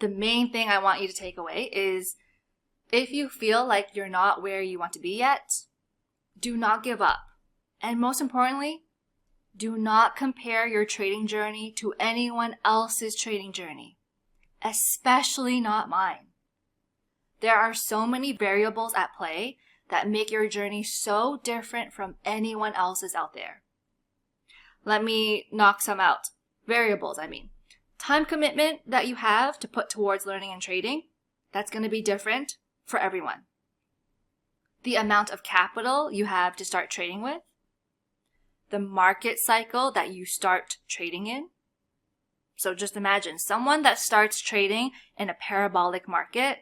the main thing I want you to take away is if you feel like you're not where you want to be yet, do not give up. And most importantly, do not compare your trading journey to anyone else's trading journey, especially not mine. There are so many variables at play that make your journey so different from anyone else's out there. Let me knock some out. Variables, I mean. Time commitment that you have to put towards learning and trading, that's going to be different for everyone. The amount of capital you have to start trading with. The market cycle that you start trading in. So just imagine someone that starts trading in a parabolic market,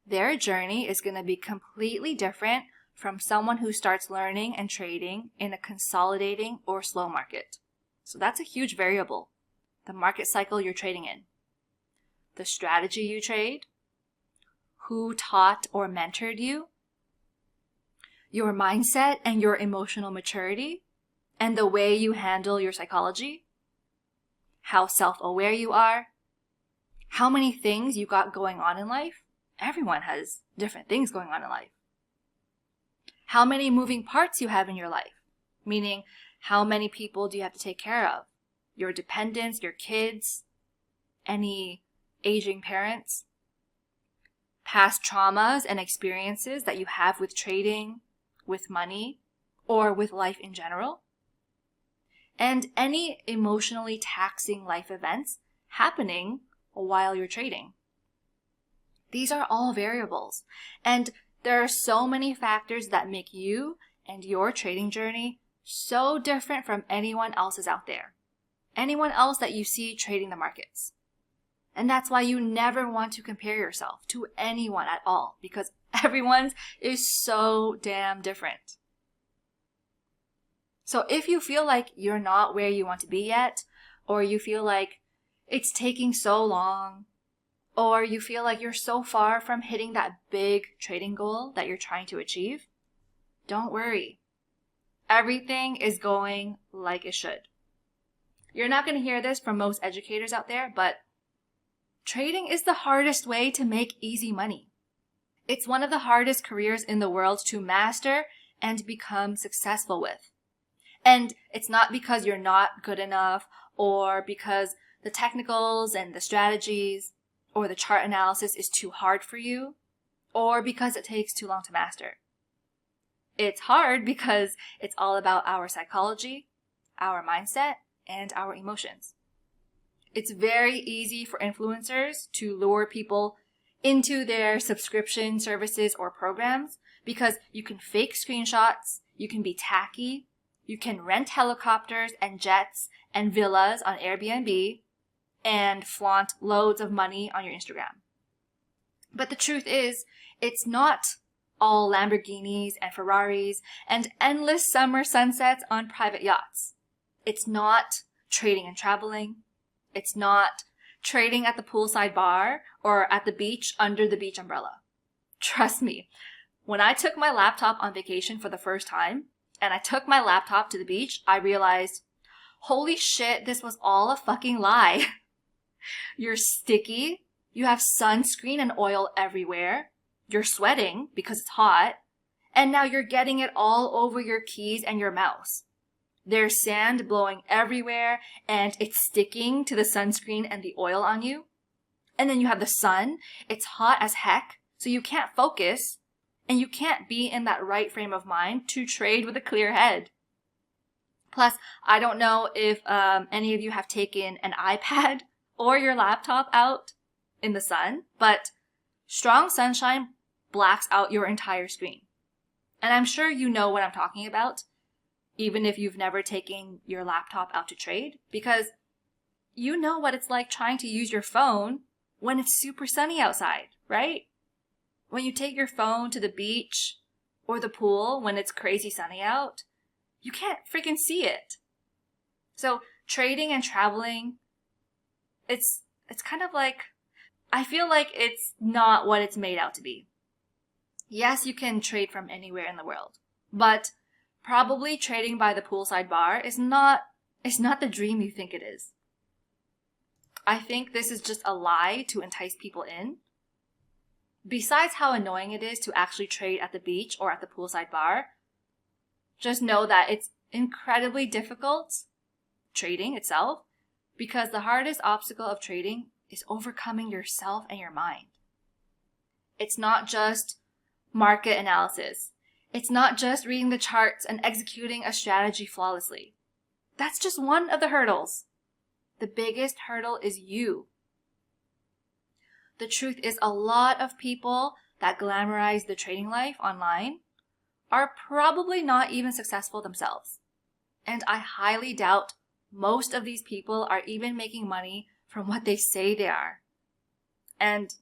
their journey is going to be completely different from someone who starts learning and trading in a consolidating or slow market. So that's a huge variable. The market cycle you're trading in. The strategy you trade. Who taught or mentored you. Your mindset and your emotional maturity. And the way you handle your psychology. How self-aware you are. How many things you got going on in life. Everyone has different things going on in life. How many moving parts you have in your life, meaning how many people do you have to take care of? Your dependents, your kids, any aging parents, past traumas and experiences that you have with trading, with money, or with life in general, and any emotionally taxing life events happening while you're trading. These are all variables, and there are so many factors that make you and your trading journey so different from anyone else's out there. Anyone else that you see trading the markets. And that's why you never want to compare yourself to anyone at all, because everyone's is so damn different. So if you feel like you're not where you want to be yet, or you feel like it's taking so long, or you feel like you're so far from hitting that big trading goal that you're trying to achieve, don't worry. Everything is going like it should. You're not going to hear this from most educators out there, but trading is the hardest way to make easy money. It's one of the hardest careers in the world to master and become successful with. And it's not because you're not good enough, or because the technicals and the strategies or the chart analysis is too hard for you, or because it takes too long to master. It's hard because it's all about our psychology, our mindset, and our emotions. It's very easy for influencers to lure people into their subscription services or programs because you can fake screenshots, you can be tacky, you can rent helicopters and jets and villas on Airbnb, and flaunt loads of money on your Instagram. But the truth is, it's not all Lamborghinis and Ferraris and endless summer sunsets on private yachts. It's not trading and traveling. It's not trading at the poolside bar or at the beach under the beach umbrella. Trust me, when I took my laptop on vacation for the first time, and I took my laptop to the beach, I realized, holy shit, this was all a fucking lie. You're sticky, you have sunscreen and oil everywhere, you're sweating because it's hot, and now you're getting it all over your keys and your mouse. There's sand blowing everywhere, and it's sticking to the sunscreen and the oil on you. And then you have the sun, it's hot as heck, so you can't focus, and you can't be in that right frame of mind to trade with a clear head. Plus, I don't know if any of you have taken an iPad or your laptop out in the sun, but strong sunshine blacks out your entire screen. And I'm sure you know what I'm talking about, even if you've never taken your laptop out to trade, because you know what it's like trying to use your phone when it's super sunny outside, right? When you take your phone to the beach or the pool when it's crazy sunny out, you can't freaking see it. So trading and traveling, it's kind of like, I feel like it's not what it's made out to be. Yes, you can trade from anywhere in the world, but probably trading by the poolside bar is not the dream you think it is. I think this is just a lie to entice people in. Besides how annoying it is to actually trade at the beach or at the poolside bar, just know that it's incredibly difficult, trading itself, because the hardest obstacle of trading is overcoming yourself and your mind. It's not just market analysis. It's not just reading the charts and executing a strategy flawlessly. That's just one of the hurdles. The biggest hurdle is you. The truth is, a lot of people that glamorize the trading life online are probably not even successful themselves. And I highly doubt most of these people are even making money from what they say they are. And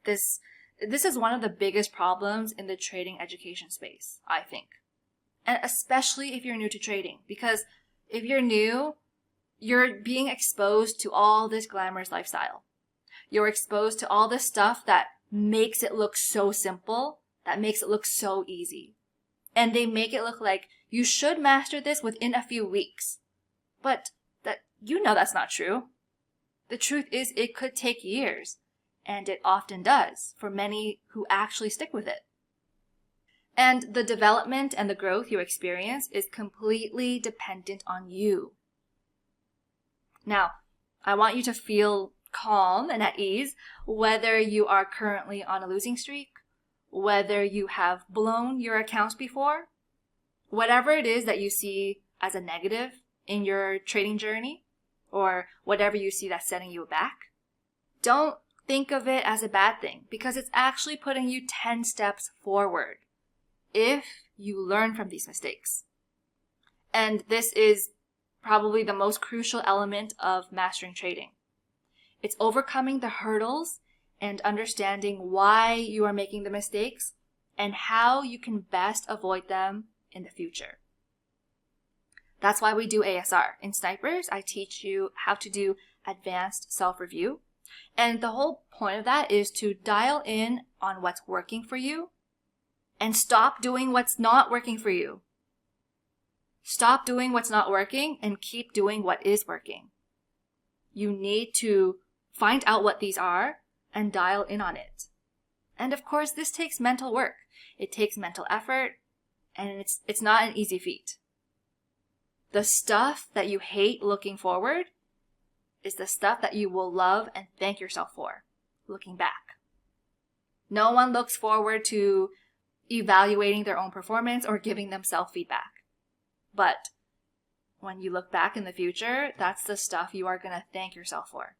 this is one of the biggest problems in the trading education space, I think. And especially if you're new to trading, because if you're new, you're being exposed to all this glamorous lifestyle. You're exposed to all this stuff that makes it look so simple, that makes it look so easy. And they make it look like you should master this within a few weeks. But that's not true. The truth is, it could take years, and it often does for many who actually stick with it. And the development and the growth you experience is completely dependent on you. Now, I want you to feel calm and at ease whether you are currently on a losing streak, whether you have blown your accounts before, whatever it is that you see as a negative in your trading journey, or whatever you see that's setting you back. Don't think of it as a bad thing, because it's actually putting you 10 steps forward if you learn from these mistakes. And this is probably the most crucial element of mastering trading. It's overcoming the hurdles and understanding why you are making the mistakes and how you can best avoid them in the future. That's why we do ASR. In Snipers, I teach you how to do advanced self-review. And the whole point of that is to dial in on what's working for you and stop doing what's not working for you. Stop doing what's not working and keep doing what is working. You need to find out what these are and dial in on it. And of course, this takes mental work. It takes mental effort, and it's not an easy feat. The stuff that you hate looking forward is the stuff that you will love and thank yourself for looking back. No one looks forward to evaluating their own performance or giving themselves feedback. But when you look back in the future, that's the stuff you are going to thank yourself for.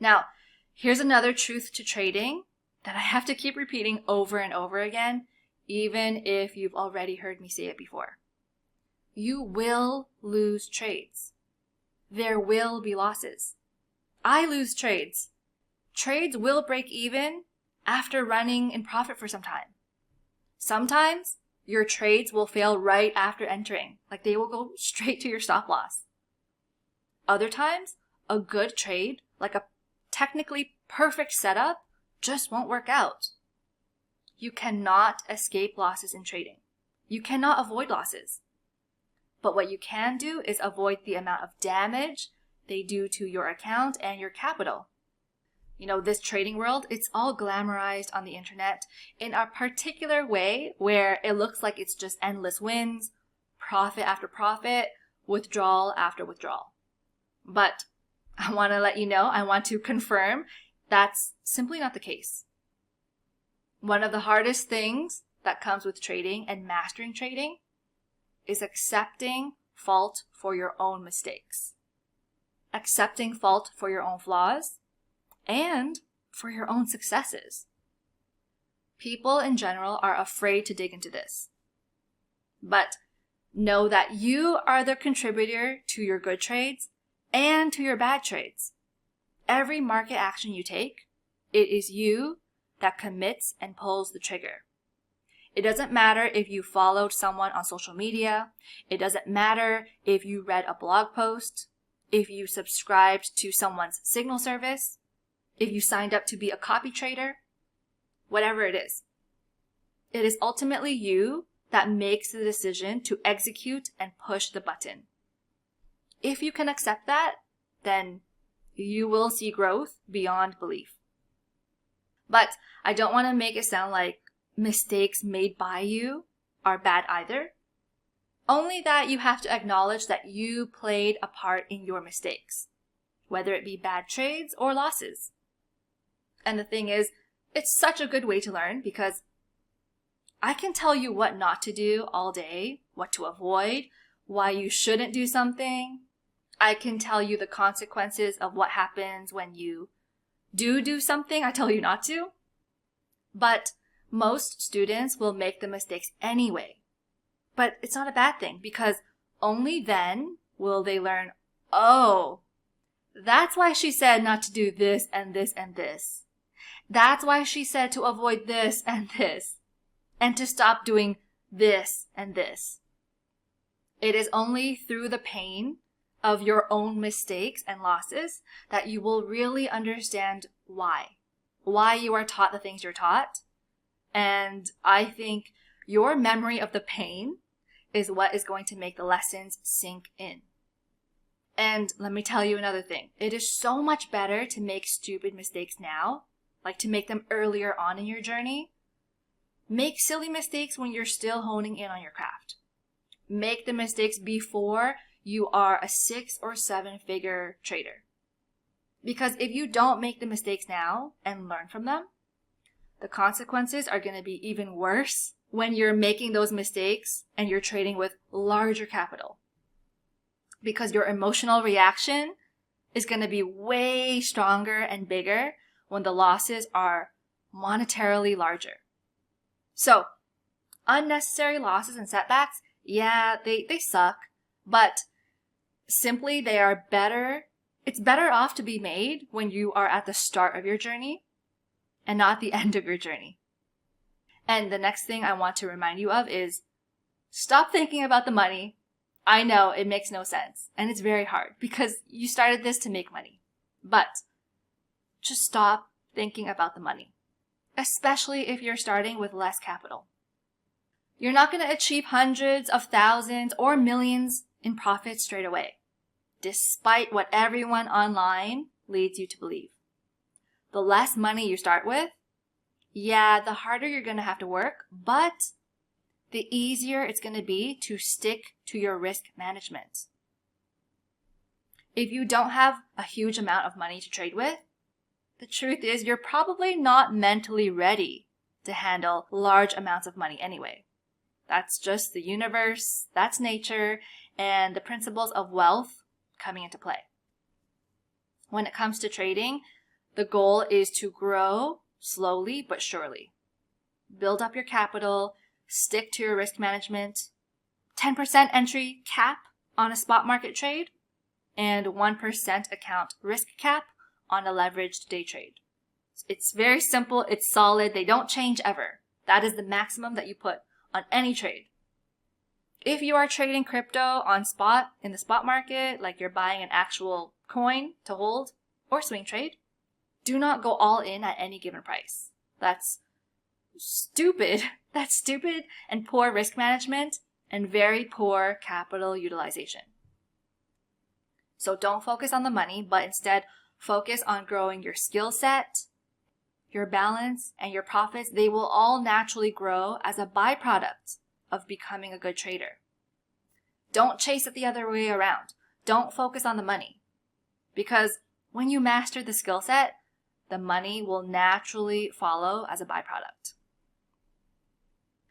Now, here's another truth to trading that I have to keep repeating over and over again, even if you've already heard me say it before. You will lose trades. There will be losses. I lose trades. Trades will break even after running in profit for some time. Sometimes your trades will fail right after entering, like they will go straight to your stop loss. Other times, a good trade, like a technically perfect setup, just won't work out. You cannot escape losses in trading. You cannot avoid losses. But what you can do is avoid the amount of damage they do to your account and your capital. You know, this trading world, it's all glamorized on the internet in a particular way where it looks like it's just endless wins, profit after profit, withdrawal after withdrawal. But I want to let you know, I want to confirm that's simply not the case. One of the hardest things that comes with trading and mastering trading is accepting fault for your own mistakes, accepting fault for your own flaws, and for your own successes. People in general are afraid to dig into this. But know that you are the contributor to your good trades and to your bad trades. Every market action you take, it is you that commits and pulls the trigger. It doesn't matter if you followed someone on social media. It doesn't matter if you read a blog post, if you subscribed to someone's signal service, if you signed up to be a copy trader, whatever it is. It is ultimately you that makes the decision to execute and push the button. If you can accept that, then you will see growth beyond belief. But I don't want to make it sound like mistakes made by you are bad either. Only that you have to acknowledge that you played a part in your mistakes, whether it be bad trades or losses. And the thing is, it's such a good way to learn because I can tell you what not to do all day, what to avoid, why you shouldn't do something. I can tell you the consequences of what happens when you do something I tell you not to. But most students will make the mistakes anyway. But it's not a bad thing because only then will they learn, oh, that's why she said not to do this and this and this. That's why she said to avoid this and this, and to stop doing this and this. It is only through the pain of your own mistakes and losses that you will really understand why you are taught the things you're taught. And I think your memory of the pain is what is going to make the lessons sink in. And let me tell you another thing. It is so much better to make stupid mistakes now, like to make them earlier on in your journey. Make silly mistakes when you're still honing in on your craft. Make the mistakes before you are a 6 or 7 figure trader. Because if you don't make the mistakes now and learn from them, the consequences are going to be even worse when you're making those mistakes and you're trading with larger capital. Because your emotional reaction is going to be way stronger and bigger when the losses are monetarily larger. So, unnecessary losses and setbacks, yeah, they suck, but simply they are better. It's better off to be made when you are at the start of your journey and not the end of your journey. And the next thing I want to remind you of is stop thinking about the money. I know it makes no sense and it's very hard because you started this to make money. But just stop thinking about the money, especially if you're starting with less capital. You're not going to achieve hundreds of thousands or millions in profits straight away, despite what everyone online leads you to believe. The less money you start with, yeah, the harder you're going to have to work, but the easier it's going to be to stick to your risk management. If you don't have a huge amount of money to trade with, the truth is you're probably not mentally ready to handle large amounts of money anyway. That's just the universe, that's nature, and the principles of wealth coming into play. When it comes to trading, the goal is to grow slowly but surely. Build up your capital, stick to your risk management, 10% entry cap on a spot market trade, and 1% account risk cap on a leveraged day trade. It's very simple, it's solid, they don't change ever. That is the maximum that you put on any trade. If you are trading crypto on spot in the spot market, like you're buying an actual coin to hold or swing trade, do not go all in at any given price. That's stupid. That's stupid and poor risk management and very poor capital utilization. So don't focus on the money, but instead focus on growing your skill set, your balance, and your profits. They will all naturally grow as a byproduct of becoming a good trader. Don't chase it the other way around. Don't focus on the money. Because when you master the skill set, the money will naturally follow as a byproduct.